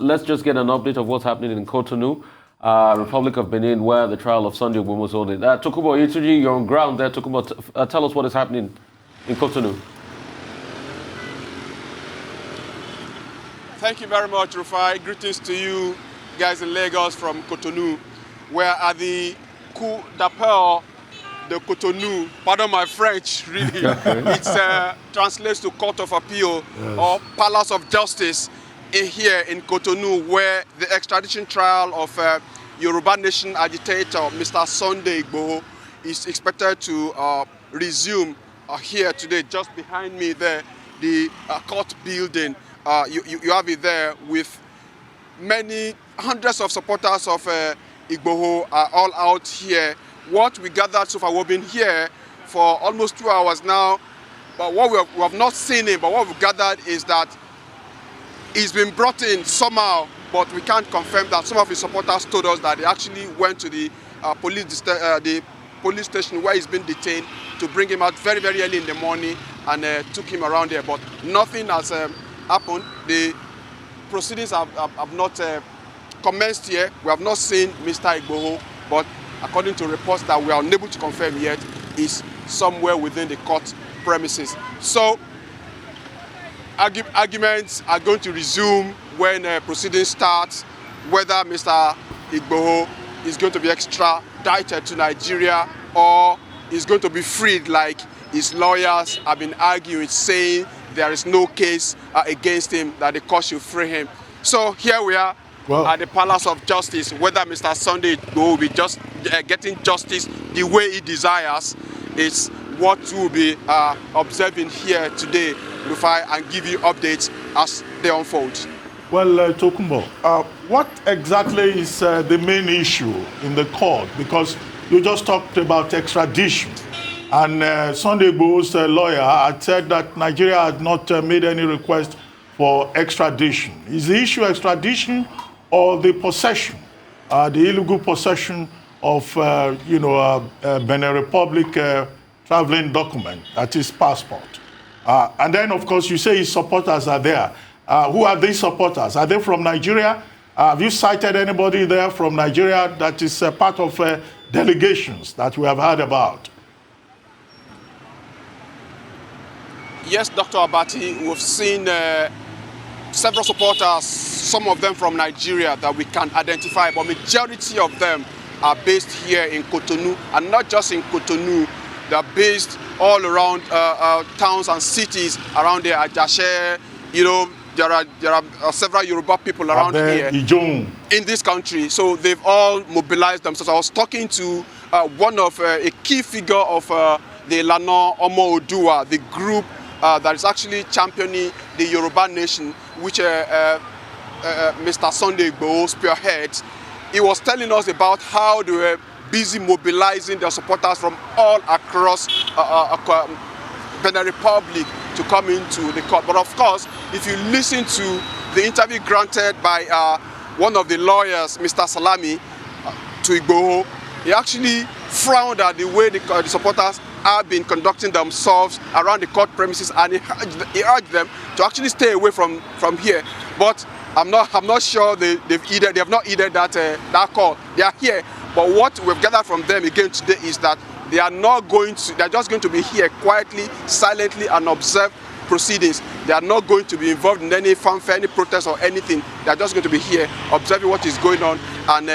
let's just get an update of what's happening in Cotonou, Republic of Benin, where the trial of Sunday Igboho was holding. Tokunbo Ituji, you're on ground there. Tokunbo, tell us what is happening in Cotonou. Thank you very much, Rufai. Greetings to you guys in Lagos from Cotonou. We're at the Cour d'appel de Cotonou. Pardon my French, really. It translates to Court of Appeal, yes, or Palace of Justice here in Cotonou, where the extradition trial of Yoruba Nation agitator Mr. Sunday Igboho is expected to resume here today. Just behind me there, the court building. You have it there with many hundreds of supporters of Igboho are all out here. What we gathered so far, we've been here for almost 2 hours now, but what we have not seen him, but what we've gathered is that he's been brought in somehow, but we can't confirm that. Some of his supporters told us that they actually went to the police station where he's been detained to bring him out very, very early in the morning and took him around there, but nothing has happened. The proceedings have not commenced here. We have not seen Mr. Igboho, but according to reports that we are unable to confirm yet, is somewhere within the court premises. So arguments are going to resume when proceedings start, whether Mr. Igboho is going to be extradited to Nigeria or is going to be freed like his lawyers have been arguing, saying there is no case against him, that the court should free him. So here we are at the Palace of Justice. Whether Mr. Sunday will be just getting justice the way he desires is what we'll be observing here today, Rufai, and give you updates as they unfold. Well, Tokunbo, what exactly is the main issue in the court? Because you just talked about extradition. And Sunday Igboho's lawyer had said that Nigeria had not made any request for extradition. Is the issue extradition or the possession, the illegal possession of, Benin Republic traveling document, that is passport? And then, of course, you say his supporters are there. Who are these supporters? Are they from Nigeria? Have you cited anybody there from Nigeria that is part of delegations that we have heard about? Yes, Dr. Abati, we've seen several supporters, some of them from Nigeria that we can identify, but majority of them are based here in Cotonou, and not just in Cotonou. They're based all around towns and cities around there. Ajashe, there are several Yoruba people around here in this country, so they've all mobilized themselves. I was talking to one of a key figure of the Lana Omo Odua, the group that is actually championing the Yoruba Nation, which Mr. Sunday Igboho spearheads. He was telling us about how they were busy mobilizing their supporters from all across Benin Republic to come into the court. But of course, if you listen to the interview granted by one of the lawyers, Mr. Salami, to Igboho, he actually frowned at the way the supporters have been conducting themselves around the court premises, and he urged them to actually stay away from here. But I'm not sure they have not heeded that call. They are here, but what we've gathered from them again today is that they are not going to. They're just going to be here quietly, silently, and observe proceedings. They are not going to be involved in any fanfare, any protest or anything. They are just going to be here observing what is going on and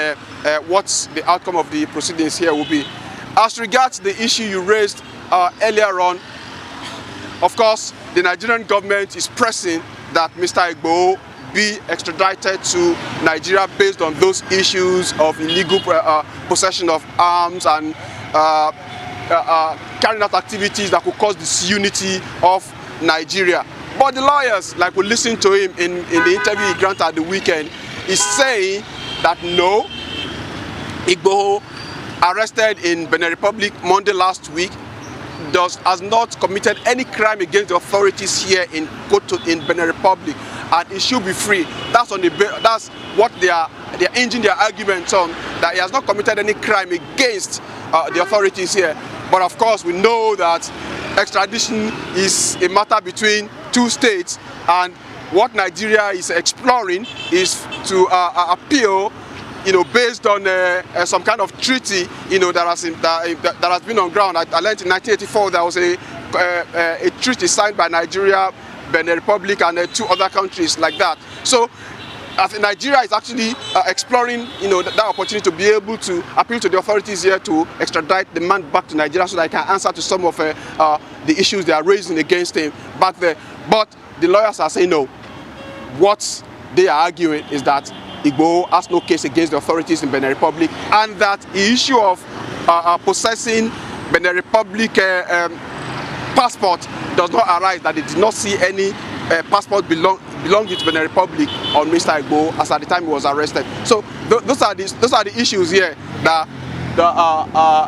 what's the outcome of the proceedings here will be. As regards the issue you raised earlier on, of course, the Nigerian government is pressing that Mr. Igboho be extradited to Nigeria based on those issues of illegal possession of arms and carrying out activities that could cause disunity of Nigeria. But the lawyers, like we listened to him in the interview he granted at the weekend, is saying that no, Igboho, arrested in Benin Republic Monday last week, has not committed any crime against the authorities here in Benin Republic, and he should be free. That's what they are hinging their arguments on, that he has not committed any crime against the authorities here. But of course, we know that extradition is a matter between two states, and what Nigeria is exploring is to appeal, based on some kind of treaty, that has been on ground. I learned in 1984 there was a treaty signed by Nigeria, Benin Republic, and 2 other countries like that. So I think Nigeria is actually exploring, that opportunity to be able to appeal to the authorities here to extradite the man back to Nigeria so that he can answer to some of the issues they are raising against him back there. But the lawyers are saying no. What they are arguing is that Igboho has no case against the authorities in Benin Republic, and that the issue of possessing Benin Republic passport does not arise, that they did not see any passport belonging to Benin Republic on Mr. Igboho as at the time he was arrested. So those are the issues here that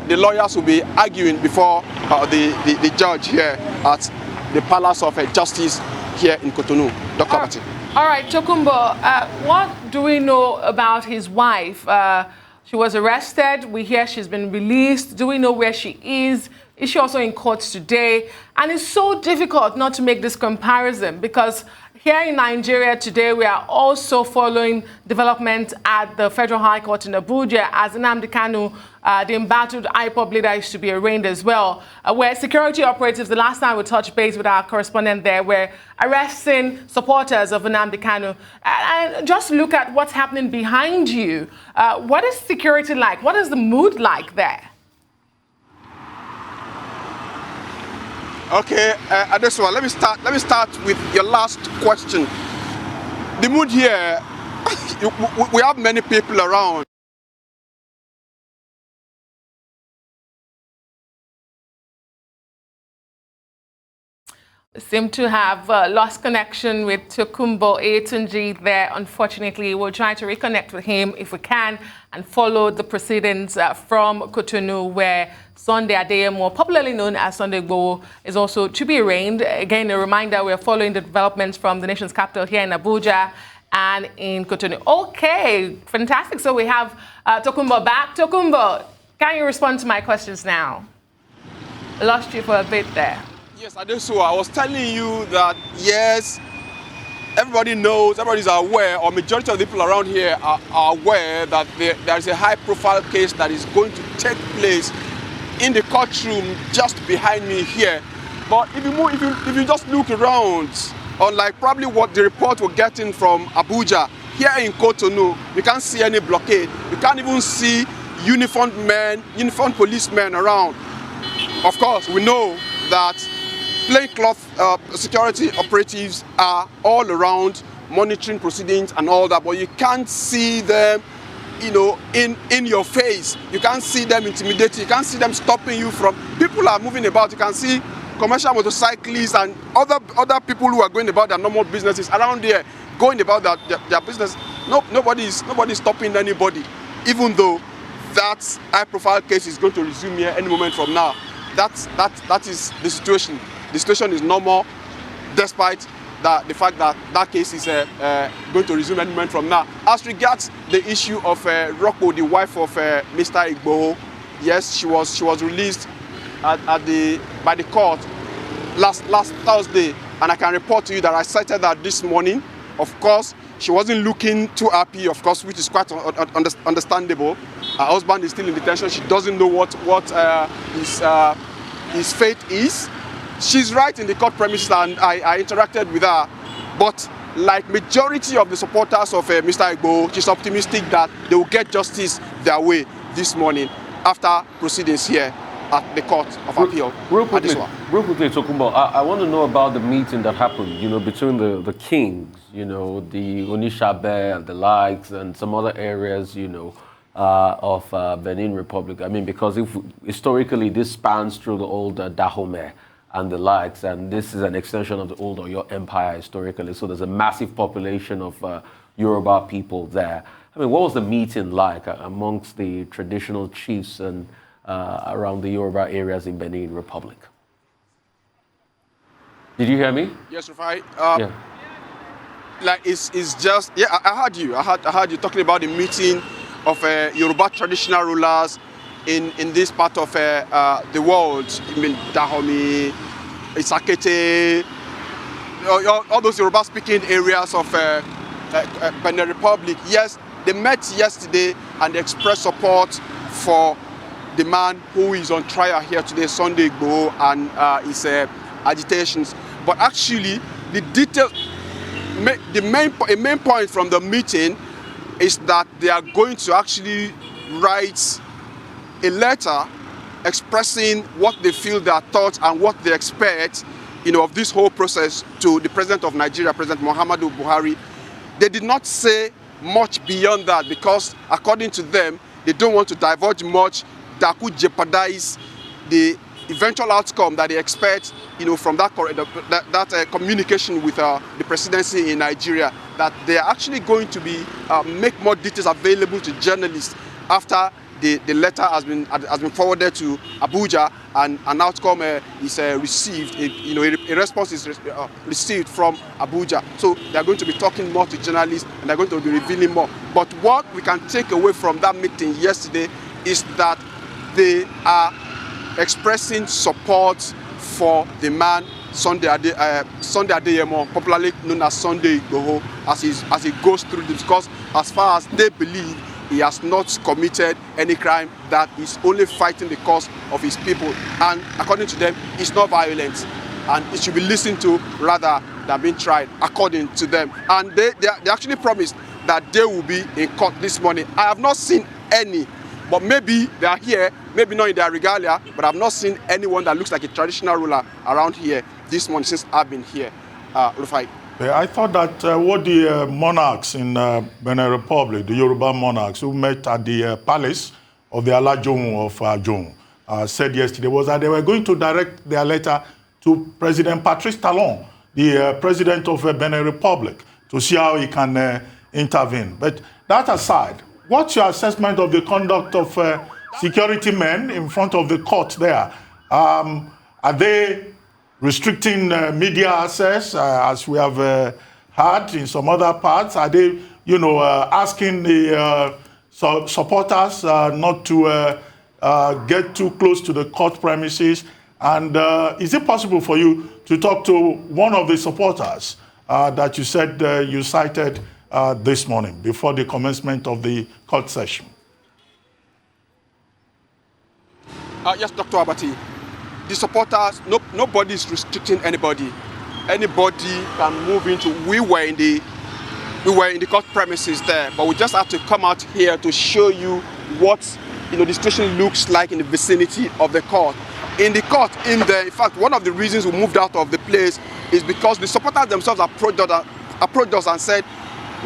the lawyers will be arguing before the judge here at the Palace of Justice here in Cotonou. Dr. Abati. All right, Tokumbo, what do we know about his wife? She was arrested. We hear she's been released. Do we know where she is? Is she also in court today? And it's so difficult not to make this comparison because here in Nigeria today, we are also following development at the Federal High Court in Abuja as Nnamdi Kanu, the embattled IPOB leader, is to be arraigned as well, where security operatives, the last time we touched base with our correspondent there, were arresting supporters of Nnamdi Kanu. And just look at what's happening behind you. What is security like? What is the mood like there? Okay, Adesuwa, let me start with your last question. The mood here, we have many people around. Seem to have lost connection with Tokumbo Etunji there. Unfortunately, we'll try to reconnect with him if we can and follow the proceedings from Cotonou, where Sunday Adeyemo, popularly known as Sunday Igboho, is also to be arraigned. Again, a reminder, we're following the developments from the nation's capital here in Abuja and in Cotonou. Okay, fantastic. So we have Tokumbo back. Tokumbo, can you respond to my questions now? I lost you for a bit there. Yes, Adesuwa, I was telling you that, yes, everybody knows, everybody's aware, or majority of the people around here are aware that there is a high-profile case that is going to take place in the courtroom just behind me here. But if you just look around, unlike probably what the report we're getting from Abuja, here in Cotonou, you can't see any blockade. You can't even see uniformed policemen around. Of course, we know that plaincloth security operatives are all around monitoring proceedings and all that, but you can't see them, in your face. You can't see them intimidating. You can't see them stopping you from. People are moving about. You can see commercial motorcyclists and other people who are going about their normal businesses around there, going about their business. Nobody's stopping anybody, even though that high-profile case is going to resume here any moment from now. That is the situation. The situation is normal, despite the fact that that case is going to resume any moment from now. As regards the issue of Rocco, the wife of Mr. Igboho, yes, she was released by the court last Thursday, and I can report to you that I cited that this morning. Of course, she wasn't looking too happy, of course, which is quite understandable. Her husband is still in detention. She doesn't know what his fate is. She's right in the court premises, and I interacted with her. But like majority of the supporters of Mr. Igboho, she's optimistic that they will get justice their way this morning after proceedings here at the Court of Appeal. Real quickly, Tokumbo, I want to know about the meeting that happened, between the kings, the Onishabe and the likes and some other areas, of Benin Republic. I mean, because historically this spans through the old Dahomey and the likes, and this is an extension of the old Oyo Empire historically. So there's a massive population of Yoruba people there. I mean, what was the meeting like amongst the traditional chiefs and around the Yoruba areas in Benin Republic? Did you hear me? Yes, Rufai. Yeah. Like it's just, yeah, I heard you. I heard you talking about the meeting of Yoruba traditional rulers in this part of the world. I mean, Dahomey, Isakete, all those Yoruba-speaking areas of Benin Republic. Yes, they met yesterday and they expressed support for the man who is on trial here today, Sunday Igboho, and his agitations. But actually, the details, a main point from the meeting is that they are going to actually write a letter expressing what they feel, their thoughts, and what they expect, of this whole process to the President of Nigeria, President Muhammadu Buhari. They did not say much beyond that because, according to them, they don't want to divulge much that could jeopardize the eventual outcome that they expect, from that communication with the presidency in Nigeria. That they are actually going to be make more details available to journalists after the letter has been forwarded to Abuja and an outcome is received. A response is received from Abuja. So they are going to be talking more to journalists and they're going to be revealing more. But what we can take away from that meeting yesterday is that they are expressing support for the man Sunday Adeyemo, popularly known as Sunday Igboho, as he goes through this, because as far as they believe, he has not committed any crime, that is only fighting the cause of his people. And according to them, it's not violent and it should be listened to rather than being tried, according to them. And they actually promised that they will be in court this morning. I have not seen any, but maybe they are here, maybe not in their regalia, but I've not seen anyone that looks like a traditional ruler around here this morning since I've been here. Rufai. I thought that what the monarchs in Benin Republic, the Yoruba monarchs who met at the palace of the Alajohun of Ajohun, said yesterday was that they were going to direct their letter to President Patrice Talon, the president of Benin Republic, to see how he can intervene. But that aside, what's your assessment of the conduct of security men in front of the court there? Are they restricting media access, as we have heard in some other parts? Are they, asking the supporters not to get too close to the court premises? And is it possible for you to talk to one of the supporters that you said you cited this morning before the commencement of the court session? Yes, Dr. Abati. The supporters, nobody is restricting anybody. Anybody can move into. We were in the court premises there, but we just have to come out here to show you what the situation looks like in the vicinity of the court. In the court, in fact, one of the reasons we moved out of the place is because the supporters themselves approached us and said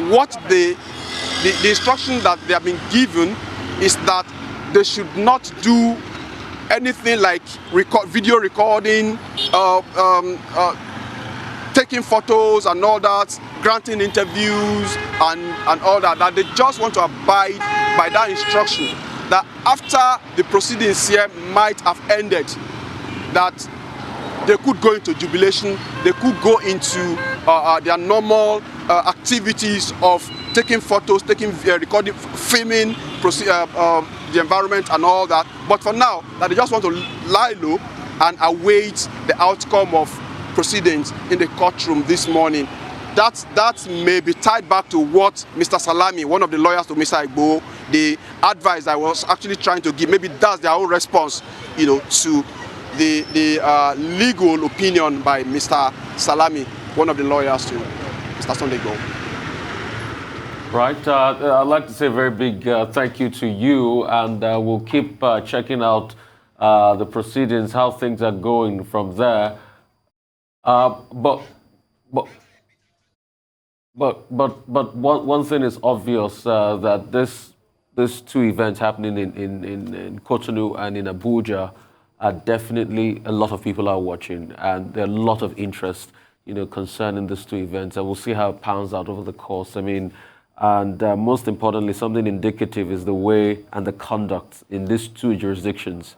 what the instruction that they have been given is that they should not do anything like video recording, taking photos and all that, granting interviews and all that, that they just want to abide by that instruction, that after the proceedings here might have ended, that they could go into jubilation, they could go into their normal activities of taking photos, recording, filming, the environment and all that. But for now, that they just want to lie low and await the outcome of proceedings in the courtroom this morning. That may be tied back to what Mr. Salami, one of the lawyers to Mr. Igboho, the advice I was actually trying to give. Maybe that's their own response, to the legal opinion by Mr. Salami, one of the lawyers to Mr. Sunday Igboho. Right. I'd like to say a very big thank you to you, and we'll keep checking out the proceedings, how things are going from there. But one thing is obvious, that these two events happening in Cotonou and in Abuja are definitely, a lot of people are watching, and there are a lot of interest, concerning these two events, and we'll see how it pans out over the course. And most importantly, something indicative is the way and the conduct in these two jurisdictions.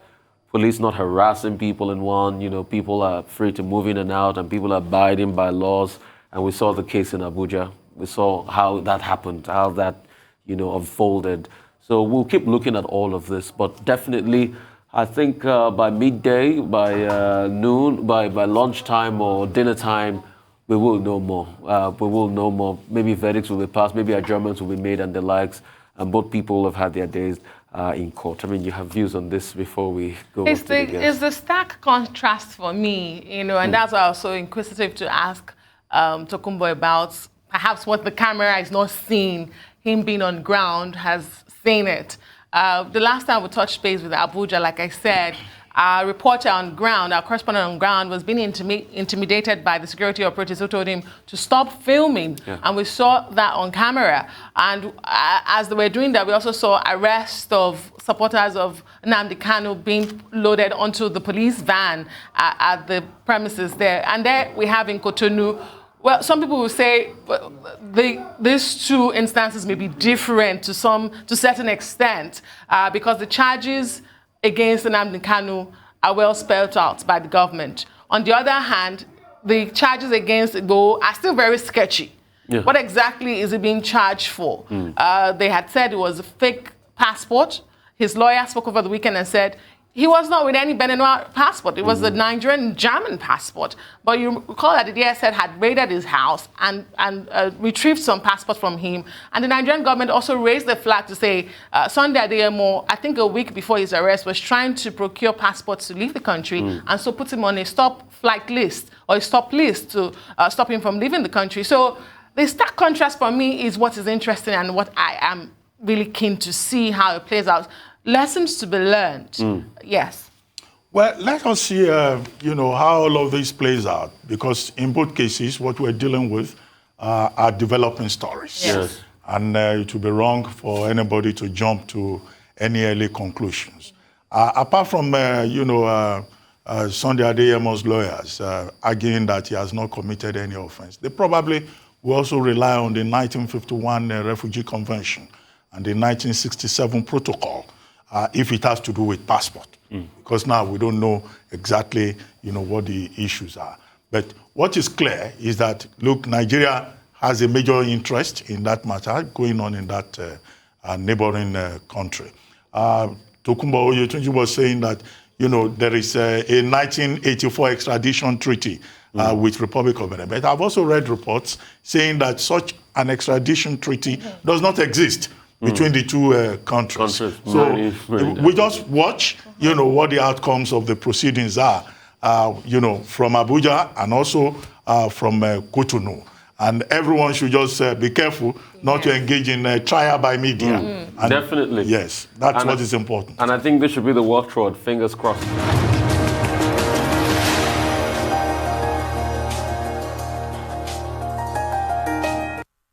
Police not harassing people in one, people are free to move in and out, and people are abiding by laws. And we saw the case in Abuja. We saw how that happened, how that, unfolded. So we'll keep looking at all of this, but definitely, I think by midday, by noon, by lunchtime or dinner time, we will know more. We will know more. Maybe verdicts will be passed, maybe adjournments will be made and the likes. And both people have had their days in court. I mean, you have views on this before we go on to the guest. It's the stark contrast for me, and that's why I was so inquisitive to ask Tokunbo about perhaps what the camera is not seeing. Him being on ground has seen it. The last time we touched base with Abuja, like I said, our reporter on ground, our correspondent on ground, was being intimidated by the security operatives who told him to stop filming. Yeah. And we saw that on camera. And as they were doing that, we also saw arrest of supporters of Nnamdi Kanu being loaded onto the police van at the premises there. And there we have in Cotonou, well, some people will say these two instances may be different to a certain extent because the charges against Nnamdi Kanu are well spelled out by the government. On the other hand, the charges against Igboho are still very sketchy. Yeah. What exactly is he being charged for? They had said it was a fake passport. His lawyer spoke over the weekend and said he was not with any Benin passport. It was the Nigerian German passport. But you recall that the DSS had raided his house and retrieved some passports from him. And the Nigerian government also raised the flag to say Sunday Adeyemo, I think a week before his arrest, was trying to procure passports to leave the country and so put him on a stop flight list or a stop list to stop him from leaving the country. So the stark contrast for me is what is interesting and what I am really keen to see how it plays out. Lessons to be learned. Yes. Well, let us see, how all of this plays out, because in both cases, what we're dealing with are developing stories. Yes. And it would be wrong for anybody to jump to any early conclusions. Apart from, Sunday Adeyemo's lawyers arguing that he has not committed any offense, they probably will also rely on the 1951 Refugee Convention and the 1967 Protocol, if it has to do with passport, because now we don't know exactly, what the issues are. But what is clear is that, look, Nigeria has a major interest in that matter going on in that neighboring country. Tokunbo Oyetunji was saying that, there is a 1984 extradition treaty with Republic of Benin. But I've also read reports saying that such an extradition treaty does not exist between the two countries. So we just watch, what the outcomes of the proceedings are, from Abuja and also from Cotonou. And everyone should just be careful not to engage in trial by media. And definitely. yes, that's what is important. And I think this should be the watchword, fingers crossed.